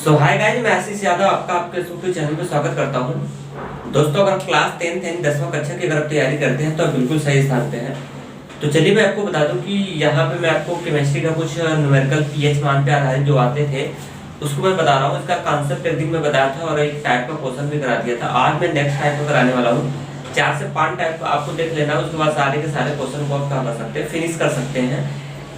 सो hi guys, मैं आशीष यादव आपका आपके यूट्यूब चैनल पे स्वागत करता हूं। दोस्तों, अगर क्लास 10th यानी 10वां कक्षा की अगर आप तैयारी करते हैं तो आप बिल्कुल सही स्थान पे हैं। तो चलिए मैं आपको बता दूं कि यहाँ पे मैं आपको केमिस्ट्री का कुछ न्यूमेरिकल पीएच मान पे आधारित जो आते थे उसको मैं बता रहा हूँ। इसका कॉन्सेप्ट एक दिन में बताया था और एक टाइप का क्वेश्चन भी करा दिया था। आज मैं नेक्स्ट टाइप का कराने वाला हूँ। 4 से 5 टाइप आपको देख लेना, उसके बाद सारे के सारे क्वेश्चन को आप क्या कर सकते हैं, फिनिश कर सकते हैं।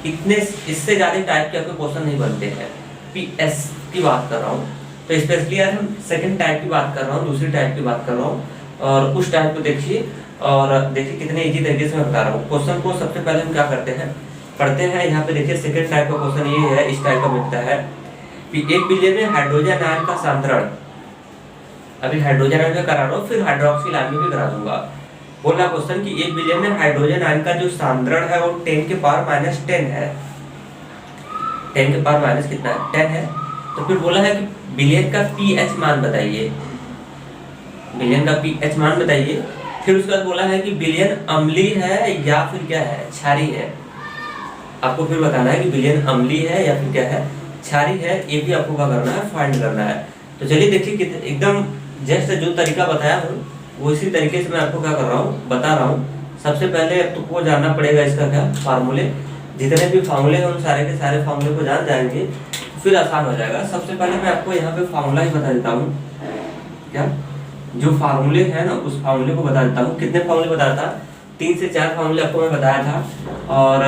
इतने इससे ज्यादा टाइप के आपके क्वेश्चन नहीं बनते हैं। पीएस की बात कर रहा हूँ, तो स्पेशली यार हम सेकंड टाइप की बात कर रहा हूँ, दूसरी टाइप की बात कर रहा हूँ। और उस टाइप को देखिए और देखिए कितने इजी तरीके से मैं बता रहा हूँ। क्वेश्चन को सबसे पहले हम क्या करते हैं, पढ़ते हैं। यहाँ पे देखिए सेकंड टाइप का क्वेश्चन ये है, इस टाइप का मिलता है कि 1 बिलियन में हाइड्रोजन आयन का सांद्रण, अभी हाइड्रोजन आयन में करा रहा हूँ, फिर हाइड्रोक्सिल आयन में भी करा दूंगा। बोल रहा क्वेश्चन कि 1 बिलियन में हाइड्रोजन आयन का जो सांद्रण है वो 10 के पावर -10 है। 10 के पावर माइनस कितना है, 10 है। तो फिर बोला है कि बिलियन का पीएच मान बताइए, बिलियन का पीएच मान बताइए। फिर उसके बाद बोला है कि बिलियन अम्लीय है या फिर क्या है, क्षारीय है। आपको फिर बताना है कि बिलियन अम्लीय है या फिर क्या है, क्षारीय है। ये भी आपको क्या करना है, फाइंड करना है। तो चलिए देखिए एकदम जस्ट जो तरीका बताया हूँ वो इसी तरीके से मैं आपको क्या कर रहा हूँ, बता रहा हूँ। सबसे पहले तुमको जानना पड़ेगा इसका क्या फार्मूले, जितने भी फार्मूले हैं उन सारे के सारे फार्मूले को जान जाएंगे फिर आसान हो जाएगा। सबसे पहले मैं आपको यहाँ पे फार्मूला ही बता देता हूँ। क्या जो फार्मूले हैं ना उस फार्मूले को बता देता हूँ। कितने फार्मूले बताया था, 3 से 4 फार्मूले आपको मैं बताया था। और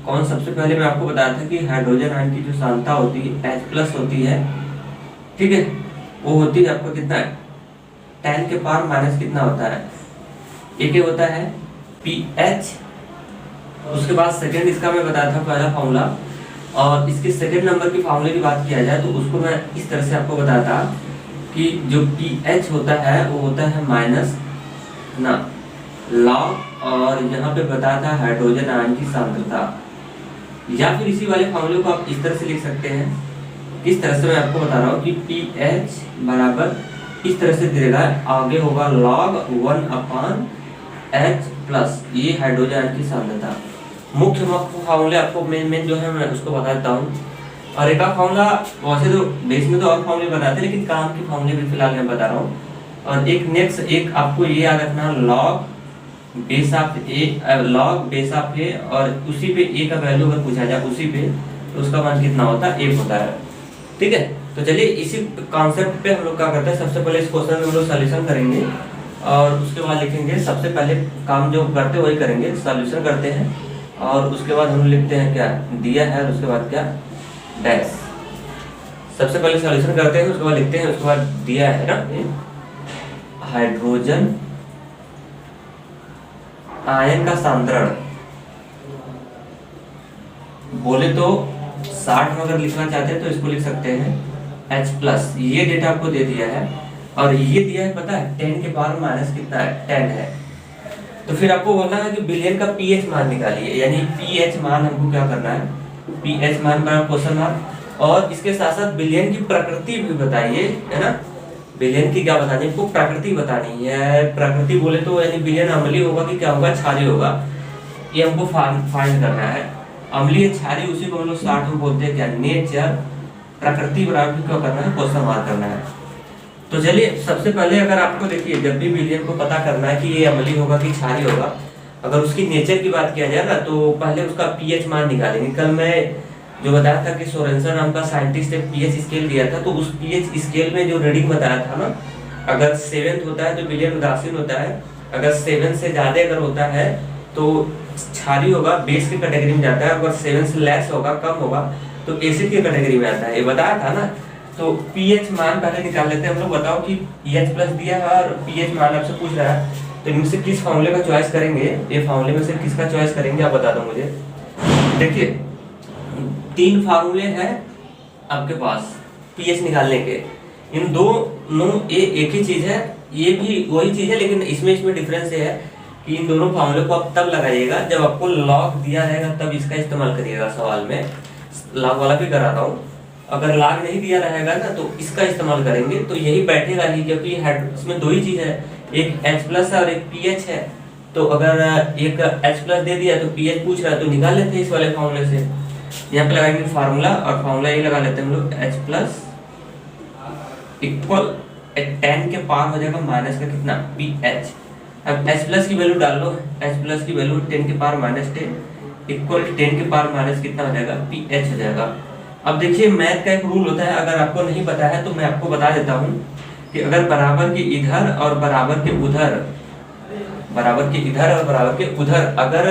कौन सबसे पहले मैं आपको बताया था कि हाइड्रोजन आयन की जो सांद्रता होती है H+ होती है, ठीक है, वो होती है आपको कितना है, 10 के पावर माइनस कितना होता है, एक होता है पीएच। उसके बाद सेकंड इसका मैं बताया था पहला फार्मूला, और इसके सेकंड नंबर की फार्मूले की बात किया जाए तो उसको मैं इस तरह से आपको बताया था कि जो पीएच होता है वो होता है माइनस ना लॉग, और यहाँ पे बताया था हाइड्रोजन आयन की सांद्रता। या फिर इसी वाले फार्मूले को आप इस तरह से लिख सकते हैं। किस तरह से मैं आपको बता रहा हूँ कि पीएच बराबर इस तरह से दिएगा, आगे होगा log 1/H+, ये हाइड्रोजन आयन की सांद्रता। मुख्य फार्मूले आपको मेन जो है मैं उसको बता देता हूँ। और एक फार्मूला वैसे तो बेस में तो और फार्मूले बताते हैं, लेकिन काम की फार्मूले भी फिलहाल मैं बता रहा हूँ। और एक आपको ये याद रखना, log बेस ऑफ ए, और उसी पे ए का वैल्यू अगर पूछा जाए उसी पे, तो उसका मान कितना होता है, 1 होता है। ठीक है, तो चलिए इसी कॉन्सेप्ट पे हम लोग क्या करते हैं, सबसे पहले इस क्वेश्चन में हम लोग सॉल्यूशन करेंगे और उसके बाद लिखेंगे। सबसे पहले काम जो करते हैं वही करेंगे, सॉल्यूशन करते हैं और उसके बाद हम लिखते हैं क्या दिया है, और उसके बाद क्या डैश। सबसे पहले सॉल्यूशन करते हैं, उसके बाद लिखते हैं, उसके बाद दिया है ना हाइड्रोजन आयन का सांद्रण, बोले तो 60 में अगर लिखना चाहते हैं तो इसको लिख सकते हैं H+। ये डेटा आपको दे दिया है और ये दिया है पता है 10 के पावर माइनस कितना है, 10 है। तो फिर आपको बोलना है कि बिलियन का पीएच मान निकालिए, यानी पीएच मान हमको क्या करना है, पीएच मान बड़ा क्वेश्चन मार्क। और इसके साथ साथ बिलियन की प्रकृति भी बताइए, है ना, बिलियन की क्या बतानी है, आपको प्रकृति बतानी है। प्रकृति बोले तो यानी बिलियन अम्लीय होगा कि क्या होगा, क्षारीय होगा, ये हमको फाइंड करना है। अम्लीय क्षारीय उसी को हम लोग 60 में बोलते हैं क्या, नेचर। प्रकृति बराबर क्या करना है, क्वेश्चन मार्क करना है। तो चलिए सबसे पहले अगर आपको देखिए जब भी बिलियन को पता करना है कि ये अम्लीय होगा कि क्षारीय होगा, अगर उसकी नेचर की बात किया जाए ना तो पहले उसका पीएच मान निकालेंगे। कल मैं जो बताया था कि सोरेंसन नाम का साइंटिस्ट ने पीएच स्केल दिया था, तो उस पीएच स्केल में जो रीडिंग बताया था ना, अगर 7 होता है तो बिलियन उदासीन होता है, अगर 7 से ज्यादा अगर होता है तो क्षारीय होगा, बेस की कैटेगरी में जाता है, अगर 7 से लेस होगा, कम होगा, तो एसिड की कैटेगरी में आता है। ये बताया था ना। तो पीएच मान पहले निकाल लेते हैं हम लोग। बताओ कि H+ दिया है और पीएच मान आपसे पूछ रहा है, तो इनमें से किस फार्मूले का चॉइस करेंगे, ये फार्मूले में से किसका चॉइस करेंगे आप बता दो मुझे। देखिए 3 फार्मूले हैं आपके पास पीएच निकालने के, इन दोनों एक ही चीज है, ये भी वही चीज है, लेकिन इसमें डिफरेंस ये है कि इन दोनों फार्मूले को आप तब लगाइएगा जब आपको लॉग दिया रहेगा, तब इसका इस्तेमाल करिएगा। सवाल में लॉग वाला भी करा रहा हूँ, अगर लॉग नहीं दिया रहेगा ना तो इसका इस्तेमाल करेंगे, तो यही बैठेगा ही, क्योंकि इसमें 2 ही चीज है, एक H+ है और एक पीएच है। तो अगर एक H+ दे दिया तो पीएच पूछ रहा है तो निकाल लेते हैं इस वाले फार्मूले से। यहाँ पे लगाएंगे फार्मूला, और फार्मूला ये लगा लेते हैं हम लोग H+ इक्वल 10 के पावर हो जाएगा माइनस का कितना pH। अब H प्लस की वैल्यू डाल लो, H प्लस की वैल्यू 10 के पावर माइनस 10 इक्वल 10 के पावर माइनस कितना हो जाएगा pH हो जाएगा। अब देखिए मैथ का एक रूल होता है, अगर आपको नहीं पता है तो मैं आपको बता देता हूँ कि अगर बराबर के इधर और बराबर के उधर, बराबर के इधर और बराबर के उधर अगर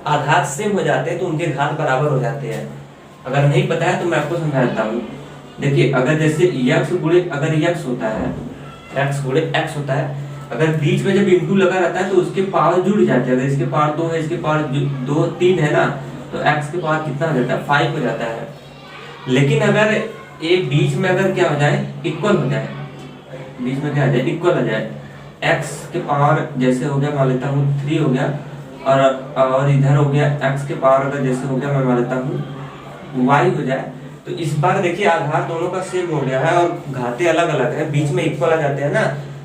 आधार सेम हो जाते हैं तो उनके घात बराबर हो जाते हैं। अगर नहीं पता है तो मैं आपको समझा देता हूँ। देखिए अगर जैसे x गुणे अगर x होता है, x गुणे x होता है, अगर बीच में जब इंटू लगा रहता है तो उसके पावर जुड़ जाते हैं। अगर इसके पावर 2 है, इसके पावर 2 3 है ना, तो x के पावर कितना हो जाता है 5 हो जाता है। लेकिन अगर ये बीच में अगर क्या हो जाए इक्वल हो जाए, बीच में क्या आ जाए इक्वल हो जाए, x के पावर जैसे हो गया मान लेता हूँ 3 हो गया और इधर हो गया x के पावर अगर जैसे हो गया मैं मान लेता हूँ y हो जाए, तो इस बार देखिए आधार दोनों का सेम हो गया है और घाते अलग अलग है, बीच में इक्वल आ जाते हैं ना,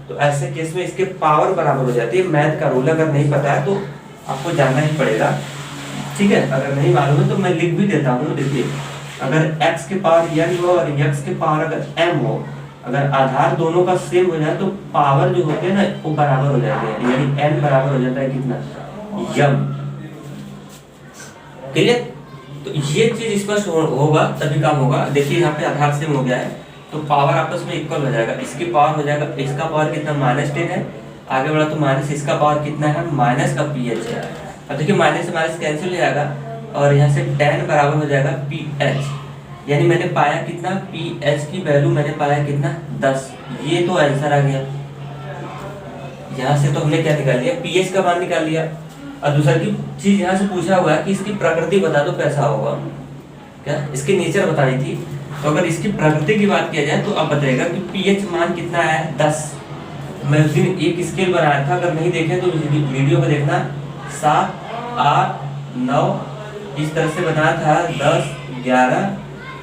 तो ऐसे केस में इसके पावर बराबर हो जाती है। मैथ का रूल अगर नहीं पता है तो आपको जानना ही पड़ेगा, ठीक है। अगर नहीं मालूम है तो मैं लिख भी देता हूँ। देखिए अगर x के पावर n हो और x के पावर अगर m हो, अगर आधार दोनों का सेम हो जाए तो पावर जो होते हैं ना वो बराबर हो जाते हैं, यानी n बराबर हो जाता है कितना m। क्लियर? तो ये चीज स्पष्ट होगा तभी काम होगा। देखिए यहाँ पे आधार सेम हो गया है तो पावर आपस में इक्वल हो जाएगा। इसकी पावर हो जाएगा, इसका पावर कितना -10 है, आगे बढ़ा तो माइनस इसका पावर कितना है माइनस का pH है। अब देखिए माइनस से माइनस कैंसिल हो जाएगा और यहाँ से 10 बराबर हो जाएगा pH, यानी मैंने पाया कितना pH की वैल्यू मैंने पाया कितना 10। ये तो आंसर आ गया। यहाँ से तो हमने क्या निकाल लिया pH का मान निकाल लिया। और दूसरा की चीज यहाँ से पूछा हुआ है कि इसकी प्रकृति बता दो कैसा होगा, क्या इसकी नेचर बताई थी। तो अगर इसकी प्रकृति की बात किया जाए तो अब बताएगा कि pH मान कितना है 10। मैं उस दिन एक स्केल बनाया था, अगर नहीं देखे तो वीडियो को देखना। 7 8 9 इस तरह से बनाया था, 10 11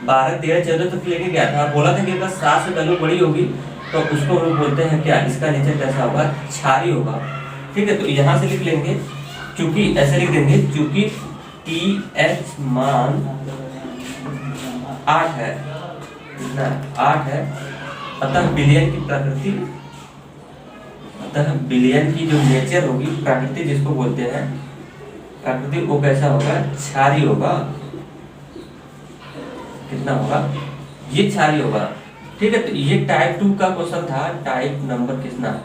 12 13 14 तक लेके गया था। बोला था कि अगर 7 से वैल्यू बड़ी होगी तो उसको हम बोलते हैं क्या, इसका नेचर कैसा होगा क्षारीय होगा, ठीक है। तो यहाँ से लिख लेंगे, चूंकि ऐसे लिख देंगे चूंकि pH मान 8 है, कितना 8 है, अतः विलयन की प्रकृति, अतः विलयन की जो नेचर होगी प्रकृति जिसको बोलते हैं प्रकृति, वो कैसा होगा क्षारीय होगा। कितना होगा ये क्षारीय होगा, ठीक है। तो ये टाइप 2 का क्वेश्चन था, टाइप नंबर कितना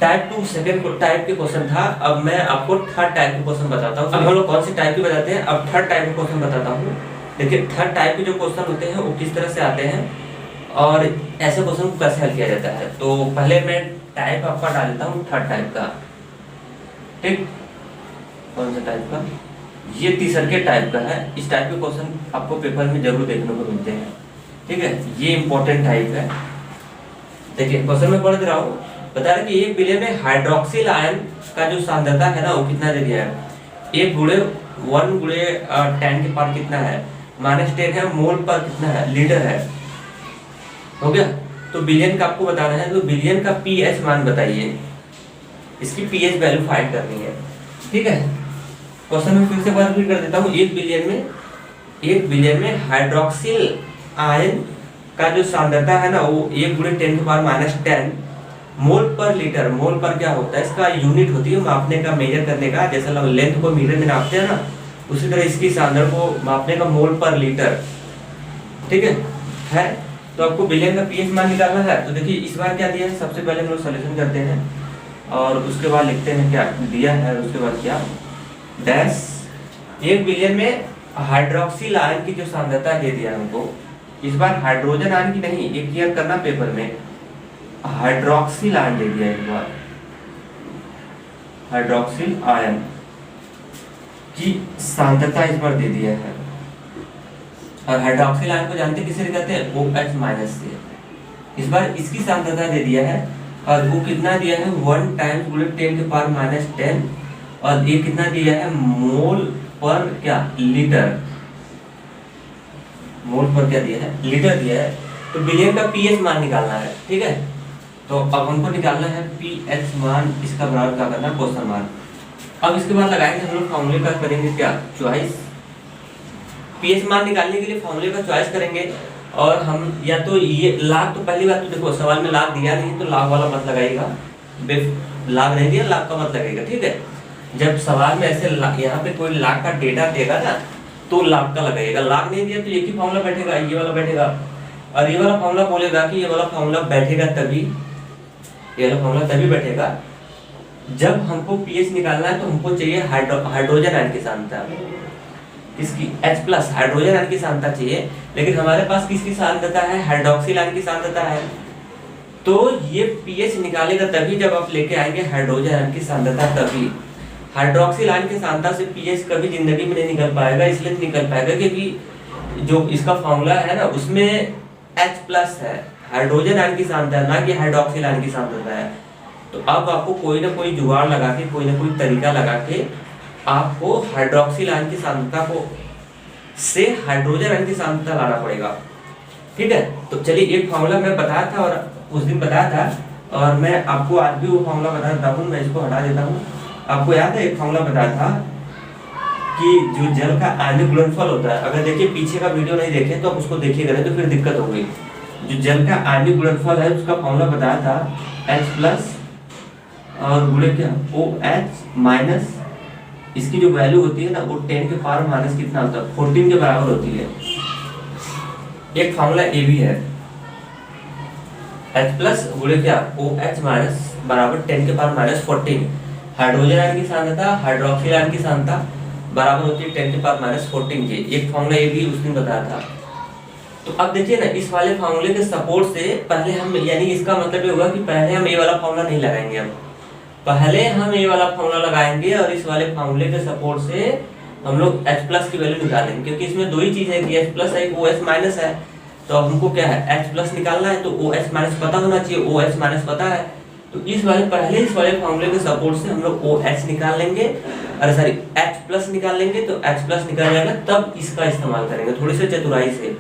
टाइप 2 सेकंड टाइप के क्वेश्चन था। अब मैं आपको थर्ड टाइप के क्वेश्चन बताता हूँ। अब हम लोग कौन सी टाइप की बताते हैं, अब थर्ड टाइप के क्वेश्चन बताता हूँ। देखिए थर्ड टाइप के जो क्वेश्चन होते हैं वो किस तरह से आते हैं और ऐसे क्वेश्चन को कैसे हल किया जाता है। तो पहले मैं टाइप आपका डाल देता हूँ थर्ड टाइप का, ठीक। कौन सा टाइप का, ये तीसरे टाइप का है। इस टाइप के क्वेश्चन आपको पेपर में जरूर देखने को मिलते हैं, ठीक है। ये इंपॉर्टेंट टाइप है। देखिए क्वेश्चन में पढ़ दे रहा हूँ, बता रहे कि 1 विलयन में हाइड्रोक्सिल आयन का जो सांद्रता है ना वो कितना दे दिया है, 1 गुणे 1 गुणे 10 के पावर कितना है -10 है, मोल पर कितना है लीटर है, हो गया। तो बिलियन का आपको बताना है, तो बिलियन का pH मान बताइए, इसकी pH वैल्यू फाइंड करनी है, ठीक है। क्वेश्चन में फिर से बार रिपीट कर देता हूँ। 1 बिलियन में हाइड्रोक्सिल आयन का जो सांद्रता है ना वो 1 गुणे 10 के पावर -10 मोल पर लीटर। मोल पर क्या होता है, इसका यूनिट होती है मापने का, मेजर करने का। जैसे लेंथ को मीटर में नापते हैं ना, उसी तरह इसकी सांद्रता को मापने का मोल पर लीटर, ठीक है। तो आपको बिलियन का pH मान निकालना है। तो देखिए इस बार क्या दिया है, सबसे पहले हम लोग सॉल्यूशन करते हैं और उसके बाद लिखते हैं क्या दिया है, उसके बाद क्या डैश। 1 बिलियन में हाइड्रोक्सिल आयन की जो सांद्रता दे दिया हमको, इस बार हाइड्रोजन आयन की नहीं, एक क्लियर करना पेपर में, हाइड्रोक्सिल आयन दे दिया एक बार, हाइड्रोक्सिल आयन की सांद्रता इस बार दे दिया है। और हाइड्रोक्सिल आयन को जानते किसे कहते हैं, OH- से। इस बार इसकी सांद्रता दे दिया है और वो कितना दिया है 1 टाइम्स 10 के पावर -10 और ये कितना दिया है मोल पर क्या लीटर, मोल पर क्या दिया है लीटर दिया है। तो बिलियन का pH मान निकालना है, ठीक है। तो अब हमको निकालना है pH मान, इसका बराबर क्या करना है क्वेश्चन मार्क। अब इसके बाद लगाएंगे हम लोग फॉर्मूले का, करेंगे क्या चॉइस। pH मान निकालने के लिए फॉर्मूले का चॉइस करेंगे। और हम या तो ये लाख, तो पहली बात तो देखो सवाल में लाख दिया नहीं तो लाख वाला मत लगाइएगा, लाख नहीं दिया लाख का मत लगेगा, ठीक है। जब सवाल में ऐसे यहाँ पे कोई लाख का डेटा देगा ना तो लाख का लगाइएगा, लाख नहीं दिया तो एक ही फॉर्मूला बैठेगा, ये वाला बैठेगा। और ये वाला फॉर्मूला बोलेगा कि ये वाला फॉर्मूला बैठेगा तभी, ये वाला फॉर्मूला तभी बैठेगा जब हमको पीएच निकालना है तो हमको चाहिए हाइड्रोजन आयन की सांद्रता, इसकी H+ हाइड्रोजन आयन की सांद्रता चाहिए, लेकिन हमारे पास किसकी सांद्रता है, हाइड्रोक्सिल आयन की सांद्रता है। तो ये पीएच निकालेगा तभी जब आप लेके आएंगे हाइड्रोजन आयन की सांद्रता, तभी। हाइड्रोक्सिल आयन की सांद्रता से पीएच कभी जिंदगी में नहीं निकल पाएगा, इसलिए नहीं निकल पाएगा क्योंकि जो इसका फॉर्मूला है ना उसमें H+ है, हाइड्रोजन आयन की सांद्रता ना कि हाइड्रोक्सिल आयन की सांद्रता है। तो अब आपको कोई ना कोई जुगाड़ लगा के, कोई ना कोई तरीका लगा के आपको हाइड्रोक्सिल आयन की सांद्रता को से हाइड्रोजन आयन की सांद्रता लाना पड़ेगा, ठीक है। तो चलिए एक फॉर्मूला मैं बताया था और उस दिन बताया था और मैं आपको आज भी वो फॉर्मूला बता देता हूँ, मैं इसको हटा देता हूँ। आपको याद है एक फॉर्मूला बताया था कि जो जल का आयनिक गुणनफल होता है, अगर देखिए पीछे का वीडियो नहीं देखे तो आप उसको देखिएगा नहीं तो फिर दिक्कत होगी। जो जल का आयनिक गुणनफल है उसका फॉर्मूला बताया था H+ और गुणे क्या OH- इसकी जो वैल्यू होती है ना वो 10 के पावर माइनस कितना होता है, 14 के बराबर होती है। एक फॉर्मूला ए भी है, H+ गुणे क्या OH- बराबर 10 के पावर माइनस 14। हाइड्रोजन आयन की सांद्रता हाइड्रोक्सिल आयन की सांद्रता बराबर होती है 10 के पावर माइनस 14 के। एक फॉर्मूला ए भी उसने बताया था। तो अब देखिए ना इस वाले फॉर्मूले के सपोर्ट से पहले हम, यानी इसका मतलब ये होगा कि पहले हम ये वाला फॉर्मूला नहीं लगाएंगे, हम पहले हम ये वाला फॉर्मूला लगाएंगे और इस वाले फॉर्मूले के सपोर्ट से हम लोग H+ की वैल्यू निकालेंगे, क्योंकि इसमें दो ही चीज है कि H+ है, OH- है। तो हमको क्या है H+ निकालना है तो OH- पता होना चाहिए, OH- पता है। तो इस वाले फॉर्मूले के सपोर्ट से हम लोग OH निकाल लेंगे, अरे सॉरी H+ निकाल लेंगे। तो H+ निकाल जाएगा तब इसका इस्तेमाल करेंगे, थोड़ी सी चतुराई से।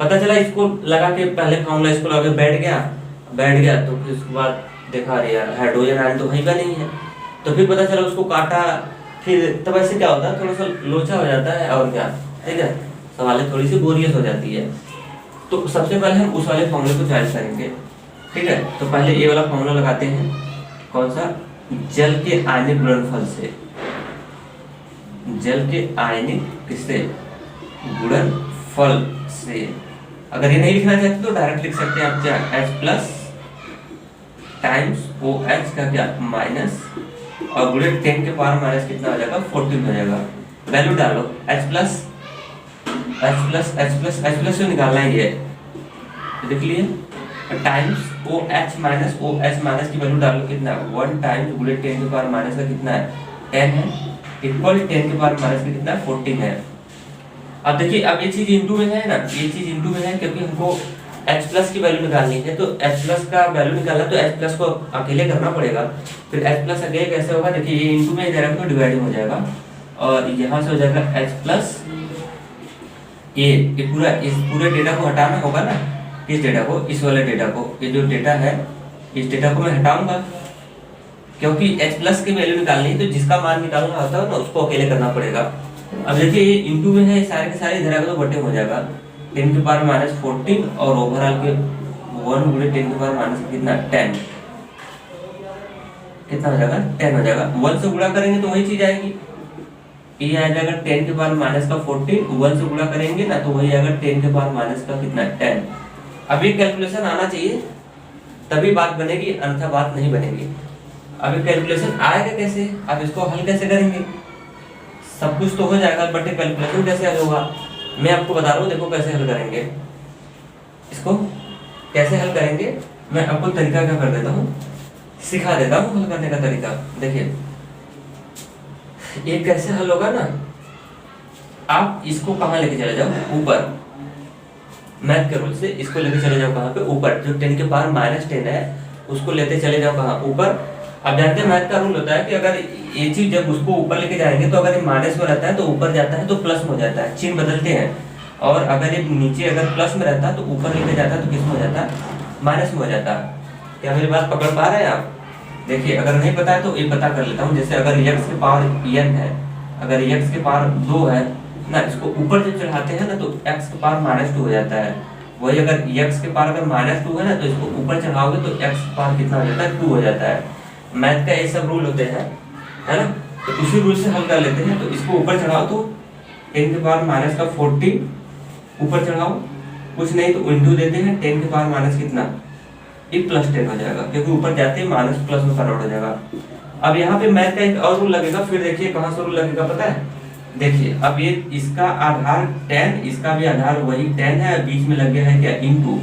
पता चला इसको लगा के पहले फॉर्मूला इसको लगा के बैठ गया तो फिर उसके बाद देखा अरे यार हाइड्रोजन आयन तो वहीं का नहीं है, तो फिर पता चला उसको काटा, फिर तब ऐसे क्या होता है थोड़ा सा लोचा हो जाता है और क्या, ठीक है, सवालें थोड़ी सी बोरियत हो जाती है। तो सबसे पहले हम उस वाले फॉर्मूले को चॉइस करेंगे, ठीक है। तो पहले ये वाला फॉर्मूला लगाते हैं, कौन सा, जल के आयनिक गुणनफल से, जल के आयनिक किससे गुणनफल से। अगर ये नहीं लिखना चाहते तो डायरेक्ट लिख सकते हैं आप क्या, H+ टाइम्स OH का क्या माइनस और गुणे 10 के पावर माइनस कितना हो जाएगा 14 हो जाएगा। वैल्यू डालो H+ से निकालना ही है, देख लिए, टाइम्स OH- की वैल्यू डालो कितना 1 टाइम्स गुणे 10 के पावर माइनस का कितना है 10 है, इक्वल 10 के पावर माइनस का कितना 14 है। अब देखिए अब ये चीज इंटू में है ना, ये चीज इंटू में है क्योंकि हमको H+ की वैल्यू निकालनी है। तो H+ का वैल्यू निकालना तो H+ को अकेले करना पड़ेगा, फिर H+ अकेले कैसे होगा, देखिए ये इंटू में इधर तो डिवाइड हो जाएगा और यहाँ से हो जाएगा H+ ये पूरा, इस पूरे डेटा को हटाना होगा ना, किस डेटा को, इस वाले डेटा को, ये जो डेटा है इस डेटा को मैं हटाऊंगा क्योंकि H+ की वैल्यू निकालनी है, तो जिसका मान निकालना होता है ना उसको अकेले करना पड़ेगा। अब देखिए ये इंटू में है, सारे के सारे इधर आएगा तो बटे हो जाएगा 10 के पावर माइनस 14 और ओवरऑल के 1 गुणे 10 के पावर माइनस कितना 10, कितना हो जाएगा 10 हो जाएगा। 1 से गुणा करेंगे तो वही चीज आएगी, ये आ जाएगा 10 के पावर माइनस का 14, 1 से गुणा करेंगे ना तो वही आएगा 10 के पावर माइनस का कितना 10। अब ये कैलकुलेशन आना चाहिए तभी बात बनेगी, अन्यथा बात नहीं बनेगी। अब ये कैलकुलेशन आएगा कैसे, आप इसको हल कैसे करेंगे, सब कुछ तो हो जाएगा बट कैलकुलेशन कैसे हल होगा, मैं आपको बता रहा हूँ, देखो कैसे हल करेंगे इसको, कैसे हल करेंगे मैं आपको तरीका क्या कर देता हूँ, सिखा देता हूँ हल करने का तरीका। देखिए ये कैसे हल होगा ना, आप इसको कहाँ लेके चले जाओ, ऊपर, मैथ के रूल से इसको लेके चले जाओ कहाँ पे, ऊपर, जो 10 के पावर माइनस 10 है उसको लेते चले जाओ कहाँ, ऊपर। अब जानते हैं मैथ का रूल होता है कि अगर ये चीज जब उसको ऊपर लेके जाएंगे तो अगर ये माइनस में रहता है तो ऊपर जाता है तो प्लस में हो जाता है, चिन्ह बदलते हैं, और अगर ये नीचे अगर प्लस में रहता है तो ऊपर लेके जाता है तो किस में हो जाता है, माइनस में हो जाता है। क्या मेरी बात पकड़ पा रहे हैं आप? देखिए अगर नहीं पता है तो ये पता कर लेता हूँ, जैसे अगर x के पावर n है, अगर x के पावर 2 है ना, इसको ऊपर जब चढ़ाते हैं ना तो x के पावर -2 हो जाता है। वही अगर x के पावर अगर -2 है ना तो इसको ऊपर चढ़ाओगे तो x के पावर कितना हो जाता है, 2 हो जाता है। मैथ का ये सब रूल होते हैं, है ना। तो उसी रूल से हल कर लेते हैं। तो इसको ऊपर चढ़ाओ तो 10 के पावर -14 ऊपर चढ़ाओ, कुछ नहीं तो इंटू देते हैं 10 के पावर माइनस कितना, ये +10 हो जाएगा, क्योंकि ऊपर जाते ही माइनस प्लस में कन्वर्ट हो जाएगा। अब यहाँ पे मैथ का एक और रूल लगेगा, फिर देखिए कहाँ से रूल लगेगा पता है। देखिए अब ये इसका आधार 10, इसका भी आधार वही 10 है, बीच में लग गया है क्या, इंटू।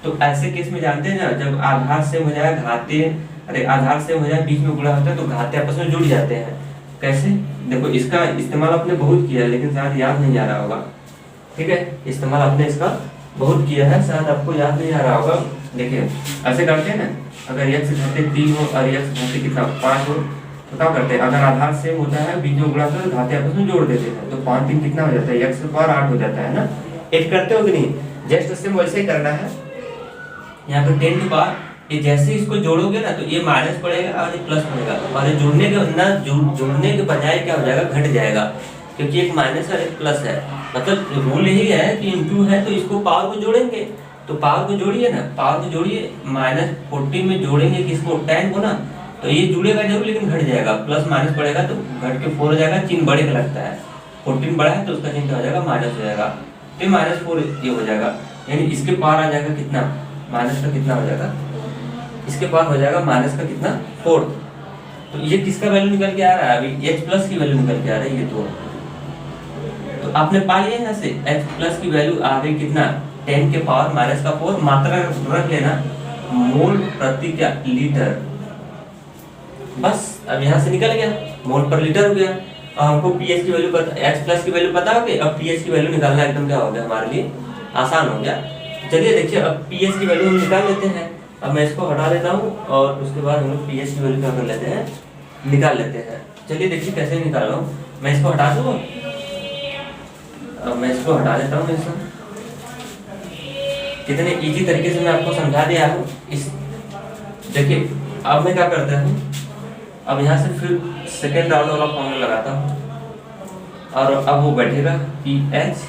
तो ऐसे केस में जानते हैं ना, जब आधार सेम हो जाए घाते, अरे आधार सेम हो जाए बीच में गुणा होता है तो घाते आपस में जुड़ जाते हैं। कैसे, देखो इसका इस्तेमाल आपने बहुत किया है लेकिन शायद याद नहीं आ रहा होगा, ठीक है। इस्तेमाल आपने इसका बहुत किया है, शायद आपको याद नहीं आ रहा होगा। देखिए ऐसे करते हैं ना, अगर x घाते 3 हो और x घाते कितना 5 हो तो क्या करते हैं, अगर आधार सेम होता है बीच में गुणा कर घाते आपस में जोड़ देते हैं, तो 5 3 कितना हो जाता है, x की पावर 8 हो जाता है ना। एक करते हो कि नहीं, जस्ट सेम वैसे ही करना है। यहाँ पे 10 की पावर, ये जैसे इसको जोड़ोगे ना तो ये माइनस पड़ेगा और ये प्लस पड़ेगा, और ये जुड़ने के ना जुड़ने के बजाय क्या हो जाएगा, घट जाएगा, क्योंकि एक माइनस और एक प्लस है। मतलब रूल यही है कि इंटू है तो इसको पावर को जोड़ेंगे, तो पावर को जोड़िए ना, पावर को जोड़िए, -14 में जोड़ेंगे किसको, 10 को ना, तो ये जुड़ेगा जरूर लेकिन घट जाएगा, प्लस माइनस पड़ेगा तो घट के 4 हो जाएगा, चिन्ह बढ़े का लगता है, 14 बड़ा है तो उसका चिन्ह हो जाएगा माइनस हो जाएगा, तो -4 ये हो जाएगा, यानी इसके पावर आ जाएगा कितना, माइनस का कितना हो जाएगा, इसके पावर हो जाएगा माइनस का कितना 4। तो ये किसका वैल्यू निकल के आ रहा है, अभी h प्लस की वैल्यू निकल के आ रही है ये तो आपने पा लिया यहाँ से h प्लस की वैल्यू आ गई कितना, 10 के पावर -4, मात्रा रख लेना मोल प्रति क्या लीटर, बस अब यहाँ से निकल गया, मोल पर लीटर हो गया। और हमको pH की वैल्यू पता, h प्लस की वैल्यू पता होगी, अब pH की वैल्यू निकालना एकदम क्या हो गया हमारे लिए आसान हो गया। चलिए देखिए अब pH की वैल्यू हम निकाल लेते हैं। अब मैं इसको हटा देता हूँ और उसके बाद हम लोग pH की वैल्यू क्या कर लेते हैं, निकाल लेते हैं। चलिए देखिए कैसे निकाल रहा हूँ, मैं इसको हटा दूँ, अब मैं इसको हटा देता हूँ। इसको कितने इजी तरीके से मैं आपको समझा दिया हूँ। इस देखिए अब मैं क्या करता हूँ, अब यहाँ से फिर सेकेंड राउंड वाला फॉर्मूला लगाता हूँ और अब वो बैठेगा pH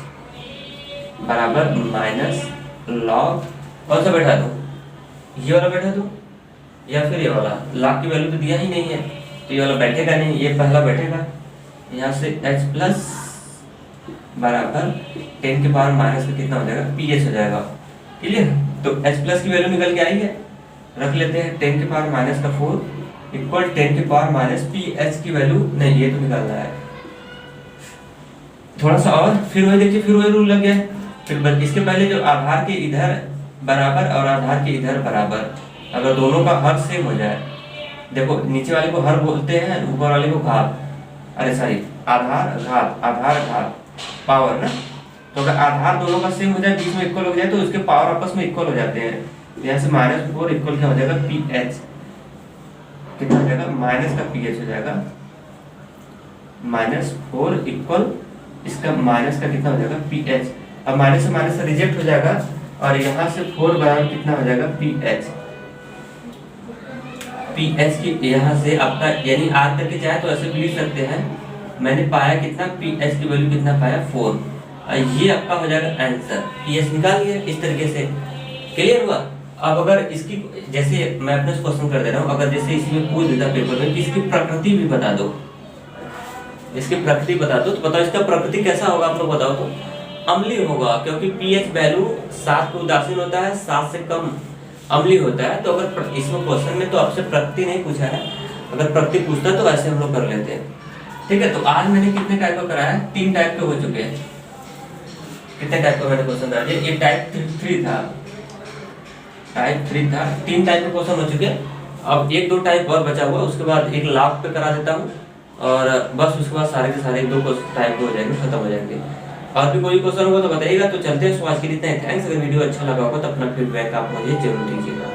बराबर माइनस लॉग, कौन सा बैठा दूँ, ये वाला बैठा दूँ या फिर ये वाला, लॉग की वैल्यू तो दिया ही नहीं है तो ये वाला बैठेगा नहीं, ये पहला बैठेगा। यहाँ से h प्लस बराबर 10 के पावर माइनस का कितना हो जाएगा, pH हो जाएगा, क्लियर। तो h प्लस की वैल्यू निकल के आई है, रख लेते हैं 10 के पावर माइनस का 4 इक्वल 10 के पावर माइनस pH की वैल्यू नहीं, ये तो निकालना है थोड़ा सा और, फिर वही देखिए फिर वही रूल लग गया। फिर इसके पहले जो आधार के इधर बराबर और आधार के इधर बराबर, अगर दोनों का हर सेम हो जाए, देखो नीचे वाले को हर बोलते हैं, ऊपर वाले को घात, अरे सॉरी आधार घात, आधार घात पावर ना, तो अगर आधार दोनों का सेम हो जाए, बीच में इक्वल हो जाए तो उसके पावर आपस में इक्वल हो जाते हैं। यहाँ से -4 इक्वल क्या हो जाएगा, pH कितना हो जाएगा, माइनस का pH हो जाएगा, -4 इक्वल इसका माइनस का कितना हो जाएगा, pH। अब माइनस से माइनस रिजेक्ट हो जाएगा और यहाँ से 4 बराबर कितना हो जाएगा, pH। pH की यहाँ से आपका यानी आर करके चाहे तो ऐसे भी लिख सकते हैं, मैंने पाया कितना, pH की वैल्यू कितना पाया 4, ये आपका हो जाएगा आंसर। pH निकाल लिया इस तरीके से, क्लियर हुआ। अब अगर इसकी जैसे मैं अपने क्वेश्चन कर दे रहा हूँ, अगर जैसे इसमें पूछ देता पेपर में कि इसकी प्रकृति भी बता दो, इसकी प्रकृति बता दो, तो बताओ इसका प्रकृति कैसा होगा, आप लोग बताओ तो। अम्लीय होगा, क्योंकि pH वैल्यू 7 पे उदासीन होता है, 7 से कम अम्लीय होता है। तो अगर इसमें क्वेश्चन में तो आपसे प्रकृति नहीं पूछा है, अगर प्रकृति पूछता तो ऐसे हम लोग कर लेते हैं, ठीक है। तो आज मैंने कितने टाइप का कराया है, 3 टाइप के हो चुके हैं। कितने टाइप का मैंने क्वेश्चन करा दिया, एक टाइप 3 था, टाइप 3 था, 3 टाइप के क्वेश्चन हो चुके हैं। अब 1-2 टाइप और बचा हुआ, उसके बाद एक लाभ पे करा देता हूँ और बस उसके बाद सारे के सारे 1-2 टाइप हो जाएंगे, खत्म हो जाएंगे। और भी कोई क्वेश्चन होगा तो बताइएगा। तो चलते हैं, आज के लिए इतना ही। थैंक्स। अगर वीडियो अच्छा लगा होगा तो अपना फीडबैक आप मुझे जरूर दीजिएगा।